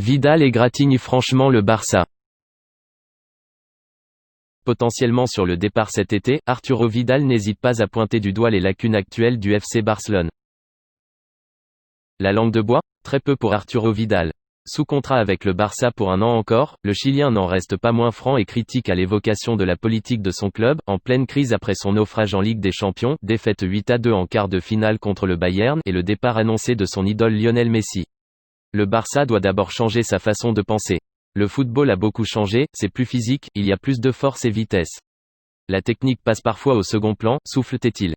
Vidal égratigne franchement le Barça. Potentiellement sur le départ cet été, Arturo Vidal n'hésite pas à pointer du doigt les lacunes actuelles du FC Barcelone. La langue de bois ? Très peu pour Arturo Vidal. Sous contrat avec le Barça pour un an encore, le Chilien n'en reste pas moins franc et critique à l'évocation de la politique de son club, en pleine crise après son naufrage en Ligue des Champions, défaite 8-2 en quart de finale contre le Bayern et le départ annoncé de son idole Lionel Messi. Le Barça doit d'abord changer sa façon de penser. Le football a beaucoup changé, c'est plus physique, il y a plus de force et vitesse. La technique passe parfois au second plan, souffle-t-il.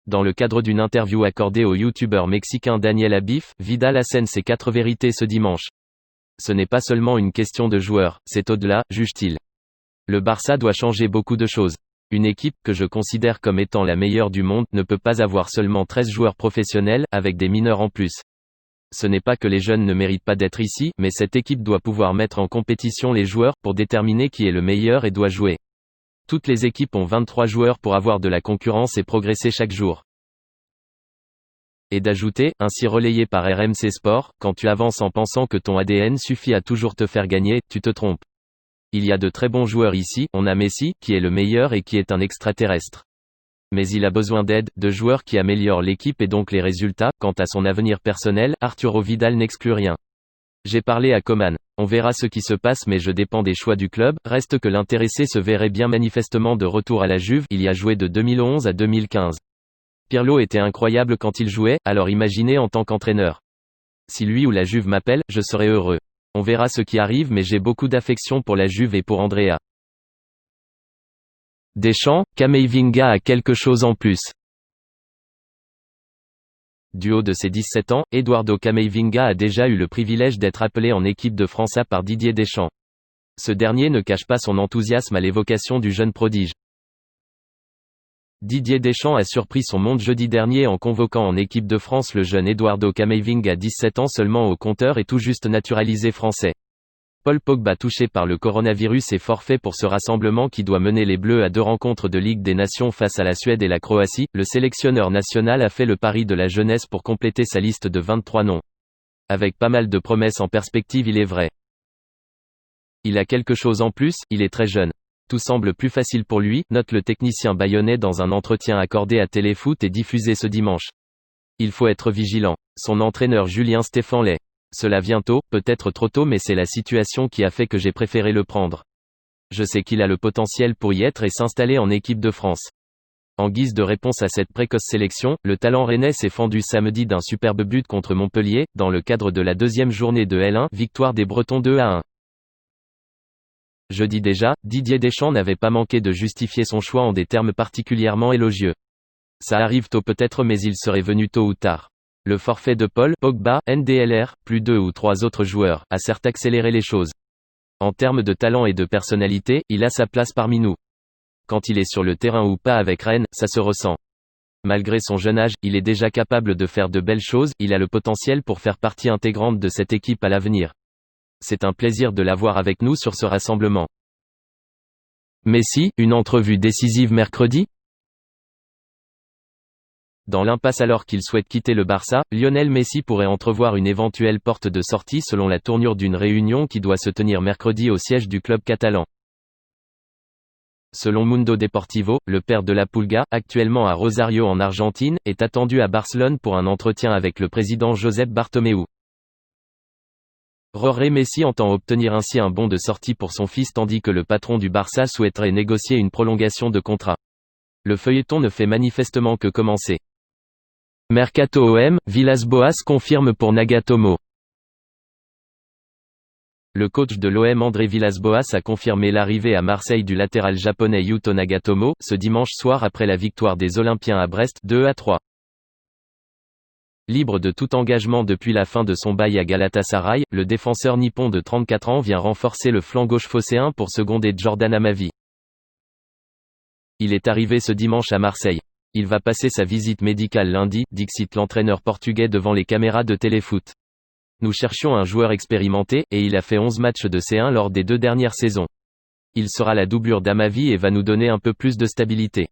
Dans le cadre d'une interview accordée au youtubeur mexicain Daniel Abif, Vidal assène ses 4 vérités ce dimanche. Ce n'est pas seulement une question de joueurs, c'est au-delà, juge-t-il. Le Barça doit changer beaucoup de choses. Une équipe, que je considère comme étant la meilleure du monde, ne peut pas avoir seulement 13 joueurs professionnels, avec des mineurs en plus. Ce n'est pas que les jeunes ne méritent pas d'être ici, mais cette équipe doit pouvoir mettre en compétition les joueurs, pour déterminer qui est le meilleur et doit jouer. Toutes les équipes ont 23 joueurs pour avoir de la concurrence et progresser chaque jour. Et d'ajouter, ainsi relayé par RMC Sport, quand tu avances en pensant que ton ADN suffit à toujours te faire gagner, tu te trompes. Il y a de très bons joueurs ici, on a Messi, qui est le meilleur et qui est un extraterrestre. Mais il a besoin d'aide, de joueurs qui améliorent l'équipe et donc les résultats. Quant à son avenir personnel, Arturo Vidal n'exclut rien. J'ai parlé à Coman. On verra ce qui se passe mais je dépends des choix du club, reste que l'intéressé se verrait bien manifestement de retour à la Juve, il y a joué de 2011 à 2015. Pirlo était incroyable quand il jouait, alors imaginez en tant qu'entraîneur. Si lui ou la Juve m'appelle, je serai heureux. On verra ce qui arrive mais j'ai beaucoup d'affection pour la Juve et pour Andrea. Deschamps, Camavinga a quelque chose en plus. Du haut de ses 17 ans, Eduardo Camavinga a déjà eu le privilège d'être appelé en équipe de France A par Didier Deschamps. Ce dernier ne cache pas son enthousiasme à l'évocation du jeune prodige. Didier Deschamps a surpris son monde jeudi dernier en convoquant en équipe de France le jeune Eduardo Camavinga 17 ans seulement au compteur et tout juste naturalisé français. Paul Pogba touché par le coronavirus est forfait pour ce rassemblement qui doit mener les Bleus à 2 rencontres de Ligue des Nations face à la Suède et la Croatie. Le sélectionneur national a fait le pari de la jeunesse pour compléter sa liste de 23 noms. Avec pas mal de promesses en perspective, il est vrai. Il a quelque chose en plus, il est très jeune. Tout semble plus facile pour lui, note le technicien bayonnais dans un entretien accordé à Téléfoot et diffusé ce dimanche. Il faut être vigilant. Son entraîneur Julien Stéphan l'est. Cela vient tôt, peut-être trop tôt mais c'est la situation qui a fait que j'ai préféré le prendre. Je sais qu'il a le potentiel pour y être et s'installer en équipe de France. En guise de réponse à cette précoce sélection, le talent rennais s'est fendu samedi d'un superbe but contre Montpellier, dans le cadre de la 2e journée de L1, victoire des Bretons 2-1. Jeudi déjà, Didier Deschamps n'avait pas manqué de justifier son choix en des termes particulièrement élogieux. Ça arrive tôt peut-être mais il serait venu tôt ou tard. Le forfait de Paul Pogba, NDLR, plus 2 ou 3 autres joueurs, a certes accéléré les choses. En termes de talent et de personnalité, il a sa place parmi nous. Quand il est sur le terrain ou pas avec Rennes, ça se ressent. Malgré son jeune âge, il est déjà capable de faire de belles choses, il a le potentiel pour faire partie intégrante de cette équipe à l'avenir. C'est un plaisir de l'avoir avec nous sur ce rassemblement. Messi, une entrevue décisive mercredi ? Dans l'impasse alors qu'il souhaite quitter le Barça, Lionel Messi pourrait entrevoir une éventuelle porte de sortie selon la tournure d'une réunion qui doit se tenir mercredi au siège du club catalan. Selon Mundo Deportivo, le père de la Pulga, actuellement à Rosario en Argentine, est attendu à Barcelone pour un entretien avec le président Josep Bartomeu. Jorge Messi entend obtenir ainsi un bon de sortie pour son fils tandis que le patron du Barça souhaiterait négocier une prolongation de contrat. Le feuilleton ne fait manifestement que commencer. Mercato OM, Villas-Boas confirme pour Nagatomo. Le coach de l'OM André Villas-Boas a confirmé l'arrivée à Marseille du latéral japonais Yuto Nagatomo, ce dimanche soir après la victoire des Olympiens à Brest, 2-3. Libre de tout engagement depuis la fin de son bail à Galatasaray, le défenseur nippon de 34 ans vient renforcer le flanc gauche phocéen pour seconder Jordan Amavi. Il est arrivé ce dimanche à Marseille. Il va passer sa visite médicale lundi, dixit l'entraîneur portugais devant les caméras de Téléfoot. Nous cherchions un joueur expérimenté, et il a fait 11 matchs de C1 lors des 2 dernières saisons. Il sera la doublure d'Amavi et va nous donner un peu plus de stabilité.